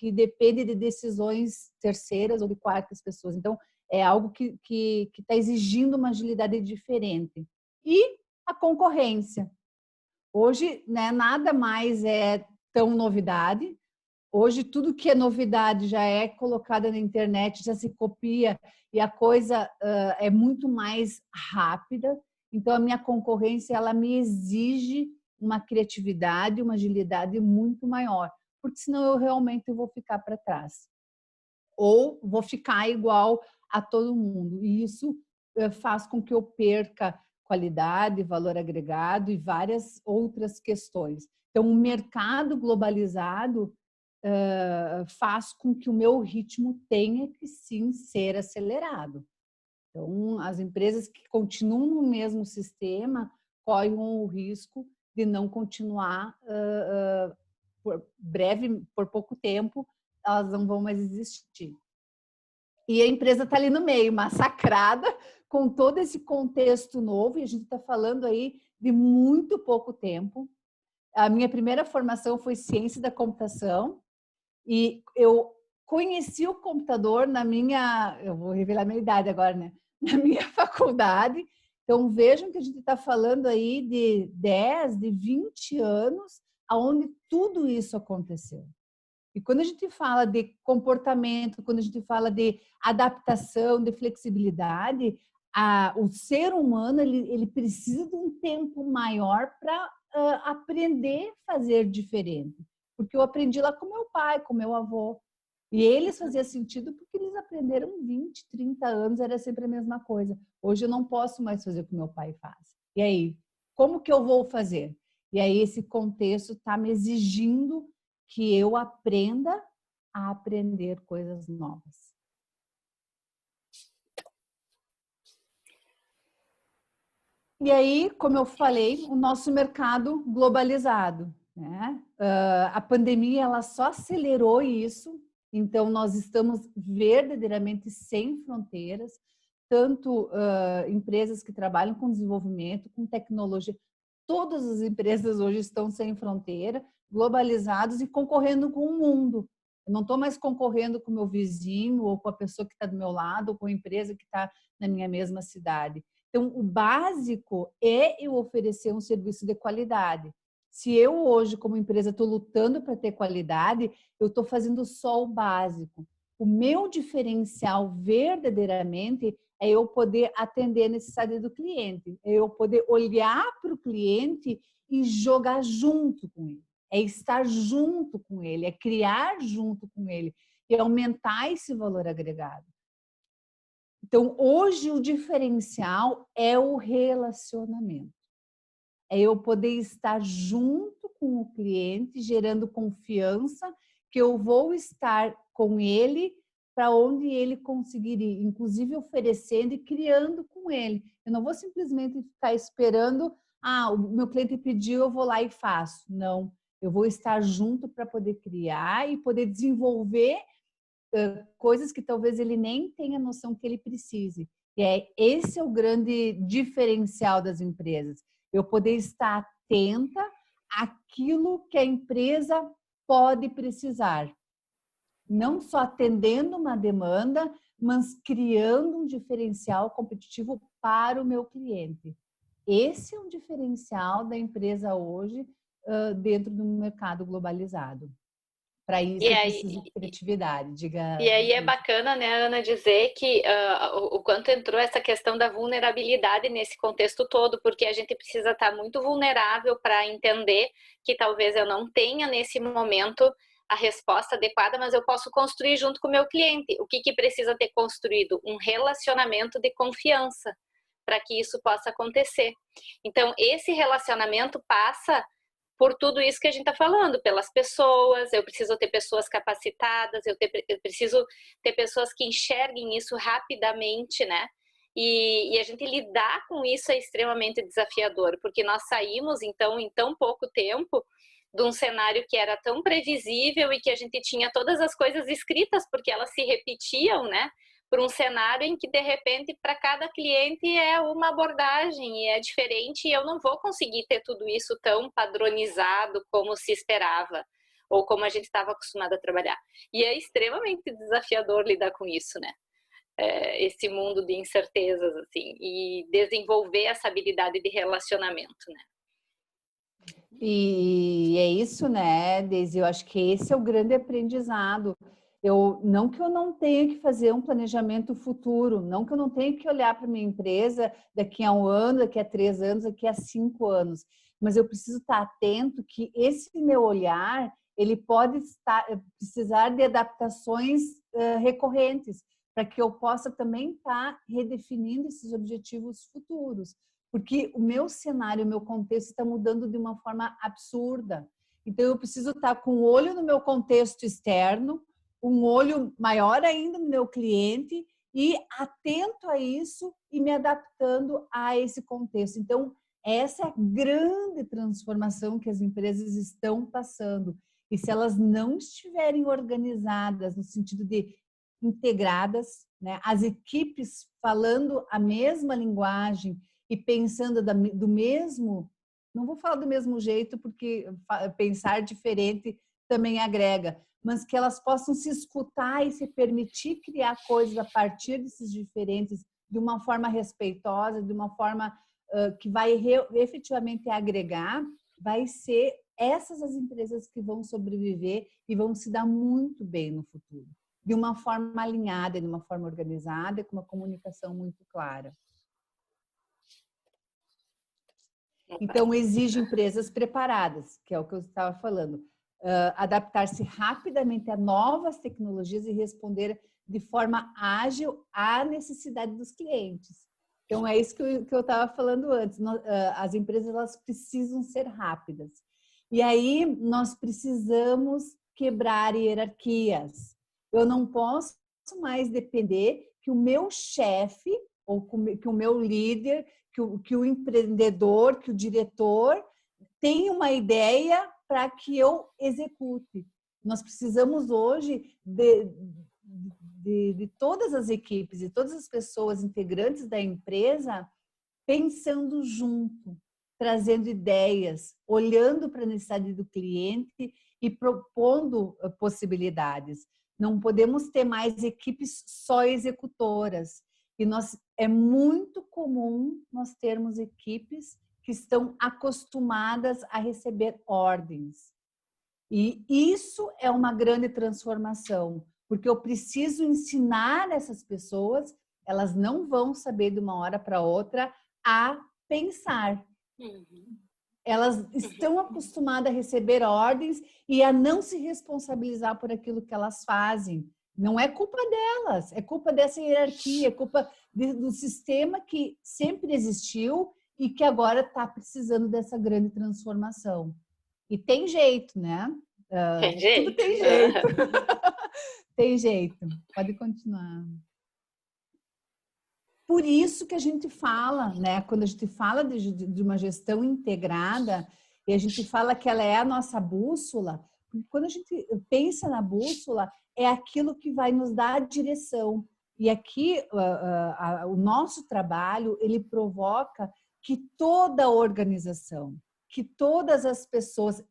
que depende de decisões terceiras ou de quartas pessoas. Então, é algo que está exigindo uma agilidade diferente. E a concorrência. Hoje, né, nada mais é tão novidade. Hoje, tudo que é novidade já é colocado na internet, já se copia e a coisa é muito mais rápida. Então, a minha concorrência, ela me exige uma criatividade, uma agilidade muito maior, porque senão eu realmente vou ficar para trás. Ou vou ficar igual a todo mundo. E isso faz com que eu perca qualidade, valor agregado e várias outras questões. Então, o mercado globalizado faz com que o meu ritmo tenha que sim ser acelerado. Então, as empresas que continuam no mesmo sistema correm o risco de não continuar por pouco tempo, elas não vão mais existir. E a empresa está ali no meio, massacrada, com todo esse contexto novo, e a gente está falando aí de muito pouco tempo. A minha primeira formação foi ciência da computação, e eu conheci o computador eu vou revelar a minha idade agora, né? Na minha faculdade. Então, vejam que a gente está falando aí de 10, de 20 anos, onde tudo isso aconteceu. E quando a gente fala de comportamento, quando a gente fala de adaptação, de flexibilidade, o ser humano ele precisa de um tempo maior para aprender a fazer diferente. Porque eu aprendi lá com meu pai, com meu avô. E eles faziam sentido porque eles aprenderam 20, 30 anos, era sempre a mesma coisa. Hoje eu não posso mais fazer o que meu pai faz. E aí, como que eu vou fazer? E aí esse contexto está me exigindo que eu aprenda a aprender coisas novas. E aí, como eu falei, o nosso mercado globalizado, né? A pandemia ela só acelerou isso, então nós estamos verdadeiramente sem fronteiras, tanto empresas que trabalham com desenvolvimento, com tecnologia, todas as empresas hoje estão sem fronteira, globalizados e concorrendo com o mundo. Eu não estou mais concorrendo com o meu vizinho ou com a pessoa que está do meu lado ou com a empresa que está na minha mesma cidade. Então, o básico é eu oferecer um serviço de qualidade. Se eu hoje, como empresa, estou lutando para ter qualidade, eu estou fazendo só o básico. O meu diferencial verdadeiramente é eu poder atender a necessidade do cliente, é eu poder olhar para o cliente e jogar junto com ele, é estar junto com ele, é criar junto com ele e aumentar esse valor agregado. Então, hoje o diferencial é o relacionamento. É eu poder estar junto com o cliente, gerando confiança, que eu vou estar com ele para onde ele conseguir ir, inclusive oferecendo e criando com ele. Eu não vou simplesmente ficar esperando, o meu cliente pediu, eu vou lá e faço. Não, eu vou estar junto para poder criar e poder desenvolver coisas que talvez ele nem tenha noção que ele precise. E esse é o grande diferencial das empresas. Eu poder estar atenta àquilo que a empresa pode precisar. Não só atendendo uma demanda, mas criando um diferencial competitivo para o meu cliente. Esse é um diferencial da empresa hoje dentro do mercado globalizado. Para isso eu preciso de criatividade, diga. E aí é bacana, né, Ana, dizer que o quanto entrou essa questão da vulnerabilidade nesse contexto todo, porque a gente precisa estar muito vulnerável para entender que talvez eu não tenha nesse momento a resposta adequada, mas eu posso construir junto com o meu cliente. O que precisa ter construído? Um relacionamento de confiança para que isso possa acontecer. Então, esse relacionamento passa por tudo isso que a gente está falando, pelas pessoas, eu preciso ter pessoas capacitadas, eu preciso ter pessoas que enxerguem isso rapidamente, né? E a gente lidar com isso é extremamente desafiador, porque nós saímos, então, em tão pouco tempo, de um cenário que era tão previsível e que a gente tinha todas as coisas escritas, porque elas se repetiam, né? Para um cenário em que, de repente, para cada cliente é uma abordagem e é diferente e eu não vou conseguir ter tudo isso tão padronizado como se esperava. ou como a gente estava acostumado a trabalhar. E é extremamente desafiador lidar com isso, né? Esse mundo de incertezas, assim, e desenvolver essa habilidade de relacionamento, né? E é isso, né, Deise? Eu acho que esse é o grande aprendizado. Não que eu não tenha que fazer um planejamento futuro, não que eu não tenha que olhar para minha empresa daqui a 1 ano, daqui a 3 anos, daqui a 5 anos, mas eu preciso estar atento que esse meu olhar, ele pode precisar de adaptações recorrentes, para que eu possa também estar redefinindo esses objetivos futuros. Porque o meu cenário, o meu contexto está mudando de uma forma absurda. Então, eu preciso estar com o olho no meu contexto externo, um olho maior ainda no meu cliente e atento a isso e me adaptando a esse contexto. Então, essa é a grande transformação que as empresas estão passando. E se elas não estiverem organizadas no sentido de integradas, né, as equipes falando a mesma linguagem e pensando do mesmo, não vou falar do mesmo jeito, porque pensar diferente também agrega, mas que elas possam se escutar e se permitir criar coisas a partir desses diferentes, de uma forma respeitosa, de uma forma que vai efetivamente agregar, vai ser essas as empresas que vão sobreviver e vão se dar muito bem no futuro, de uma forma alinhada, de uma forma organizada, com uma comunicação muito clara. Então, exige empresas preparadas, que é o que eu estava falando. Adaptar-se rapidamente a novas tecnologias e responder de forma ágil à necessidade dos clientes. Então, é isso que eu estava falando antes. As empresas elas precisam ser rápidas. E aí, nós precisamos quebrar hierarquias. Eu não posso mais depender que o meu chefe ou que o meu líder, que o empreendedor, que o diretor tenha uma ideia para que eu execute. Nós precisamos hoje de todas as equipes e todas as pessoas integrantes da empresa pensando junto, trazendo ideias, olhando para a necessidade do cliente e propondo possibilidades. Não podemos ter mais equipes só executoras. E é muito comum nós termos equipes que estão acostumadas a receber ordens. E isso é uma grande transformação, porque eu preciso ensinar essas pessoas, elas não vão saber de uma hora para outra a pensar. Elas estão acostumadas a receber ordens e a não se responsabilizar por aquilo que elas fazem. Não é culpa delas, é culpa dessa hierarquia, é culpa do sistema que sempre existiu e que agora está precisando dessa grande transformação. E tem jeito, né? Tem jeito. Tudo tem jeito. Tem jeito. Pode continuar. Por isso que a gente fala, né? Quando a gente fala de uma gestão integrada e a gente fala que ela é a nossa bússola, porque quando a gente pensa na bússola, é aquilo que vai nos dar a direção. E aqui, o nosso trabalho, ele provoca que toda a organização, que todas as pessoas,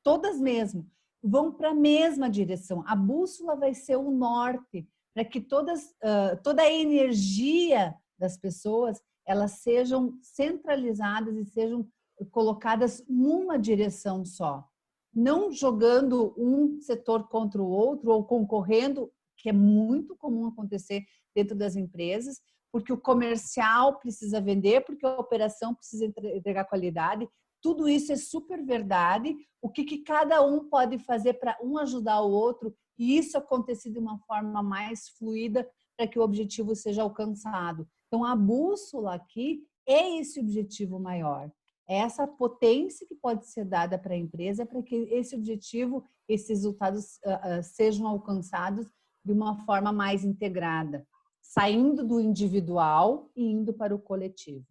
todas mesmo, vão para a mesma direção. A bússola vai ser o norte, para que toda a energia das pessoas, elas sejam centralizadas e sejam colocadas numa direção só. Não jogando um setor contra o outro ou concorrendo, que é muito comum acontecer dentro das empresas, porque o comercial precisa vender, porque a operação precisa entregar qualidade. Tudo isso é super verdade. O que cada um pode fazer para um ajudar o outro e isso acontecer de uma forma mais fluida para que o objetivo seja alcançado. Então, a bússola aqui é esse objetivo maior. É essa potência que pode ser dada para a empresa para que esse objetivo, esses resultados sejam alcançados de uma forma mais integrada, saindo do individual e indo para o coletivo.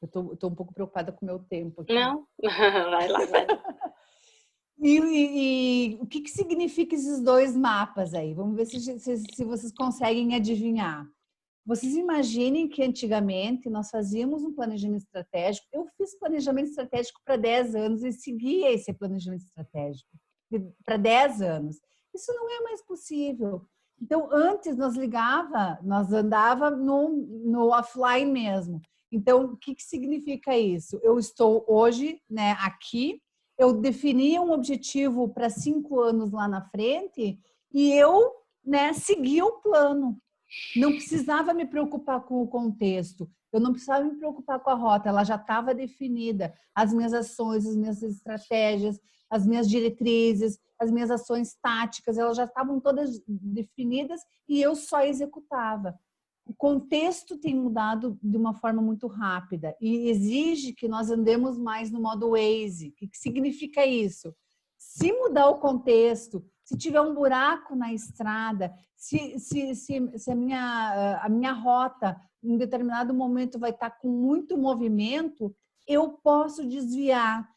Eu estou um pouco preocupada com o meu tempo aqui. Não, vai lá, vai lá. E o que significa esses dois mapas aí? Vamos ver se vocês conseguem adivinhar. Vocês imaginem que antigamente nós fazíamos um planejamento estratégico. Eu fiz planejamento estratégico para 10 anos e seguia esse planejamento estratégico para 10 anos. Isso não é mais possível. Então, antes nós andava no offline mesmo. Então, o que significa isso? Eu estou hoje, né, aqui, eu defini um objetivo para 5 anos lá na frente e eu, né, segui o plano. Não precisava me preocupar com o contexto, eu não precisava me preocupar com a rota, ela já estava definida. As minhas ações, as minhas estratégias, as minhas diretrizes, as minhas ações táticas, elas já estavam todas definidas e eu só executava. O contexto tem mudado de uma forma muito rápida e exige que nós andemos mais no modo Waze. O que significa isso? Se mudar o contexto, se tiver um buraco na estrada, se a minha rota em determinado momento vai estar com muito movimento, eu posso desviar.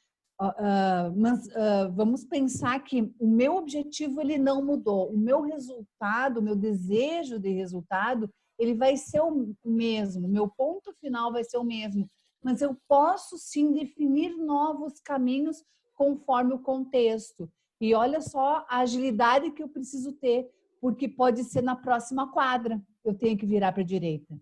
Mas vamos pensar que o meu objetivo ele não mudou, o meu resultado, o meu desejo de resultado, ele vai ser o mesmo, o meu ponto final vai ser o mesmo, mas eu posso sim definir novos caminhos conforme o contexto. E olha só a agilidade que eu preciso ter, porque pode ser na próxima quadra eu tenho que virar para a direita.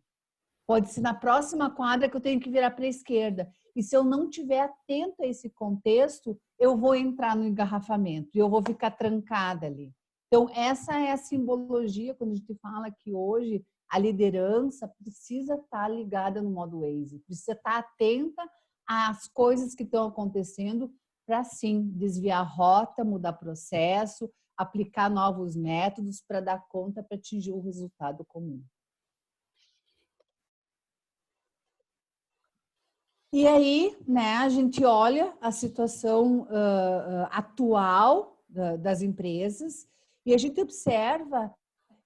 Pode ser na próxima quadra que eu tenho que virar para a esquerda. E se eu não estiver atento a esse contexto, eu vou entrar no engarrafamento e eu vou ficar trancada ali. Então, essa é a simbologia quando a gente fala que hoje a liderança precisa estar ligada no modo Waze, precisa estar atenta às coisas que estão acontecendo para, sim, desviar a rota, mudar processo, aplicar novos métodos para dar conta, para atingir o resultado comum. E aí, né, a gente olha a situação atual das empresas e a gente observa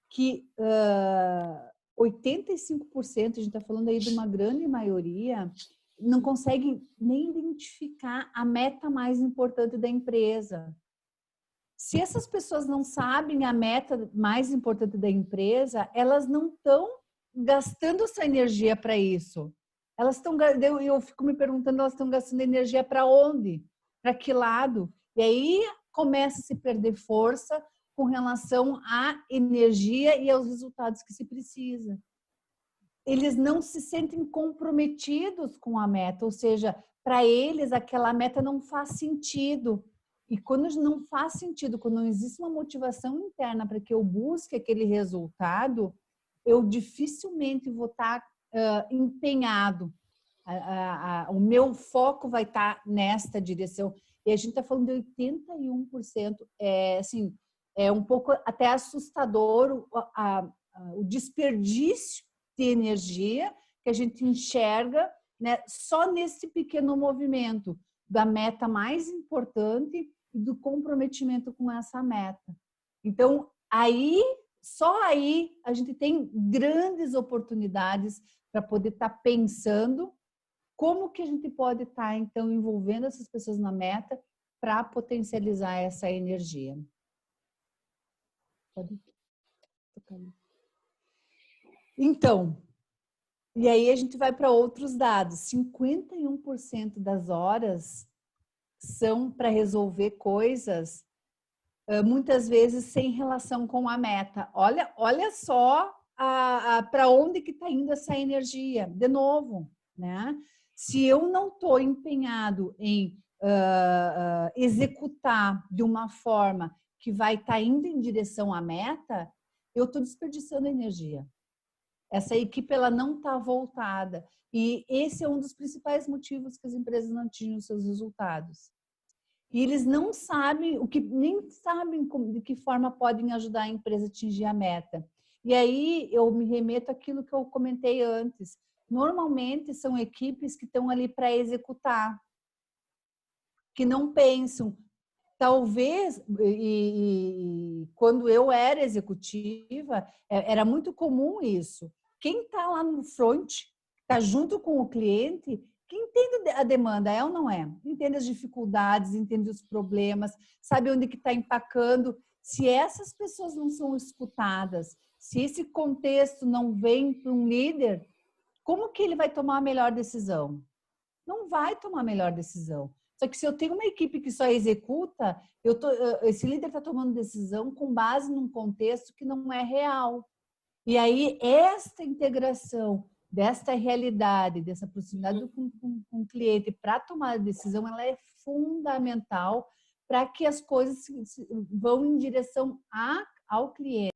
que 85%, a gente está falando aí de uma grande maioria, não consegue nem identificar a meta mais importante da empresa. Se essas pessoas não sabem a meta mais importante da empresa, elas não estão gastando essa energia para isso. Elas estão, eu fico me perguntando, elas estão gastando energia para onde? Para que lado? E aí começa a se perder força com relação à energia e aos resultados que se precisa. Eles não se sentem comprometidos com a meta, ou seja, para eles aquela meta não faz sentido. E quando não faz sentido, quando não existe uma motivação interna para que eu busque aquele resultado, eu dificilmente vou estar empenhado. O meu foco vai estar nesta direção. E a gente está falando de 81%. Assim, é um pouco até assustador o desperdício de energia que a gente enxerga, né, só nesse pequeno movimento da meta mais importante e do comprometimento com essa meta. Então, só aí a gente tem grandes oportunidades para poder estar pensando como que a gente pode estar, então, envolvendo essas pessoas na meta para potencializar essa energia. Pode tocar. Então, e aí a gente vai para outros dados. 51% das horas são para resolver coisas, muitas vezes sem relação com a meta. Olha só para onde que está indo essa energia. De novo, né? Se eu não estou empenhado em executar de uma forma que vai estar indo em direção à meta, eu estou desperdiçando energia. Essa equipe ela não está voltada. E esse é um dos principais motivos que as empresas não atingem os seus resultados. E eles não sabem, nem sabem de que forma podem ajudar a empresa a atingir a meta. E aí eu me remeto àquilo que eu comentei antes. Normalmente são equipes que estão ali para executar, que não pensam. Talvez, quando eu era executiva, era muito comum isso. Quem está lá no front, está junto com o cliente, que entende a demanda, é ou não é? Entende as dificuldades, entende os problemas, sabe onde que está empacando. Se essas pessoas não são escutadas, Se esse contexto não vem para um líder, como que ele vai tomar a melhor decisão? Não vai tomar a melhor decisão. Só que se eu tenho uma equipe que só executa, esse líder está tomando decisão com base num contexto que não é real. E aí, esta integração desta realidade, dessa proximidade com o cliente para tomar a decisão, ela é fundamental para que as coisas vão em direção ao cliente.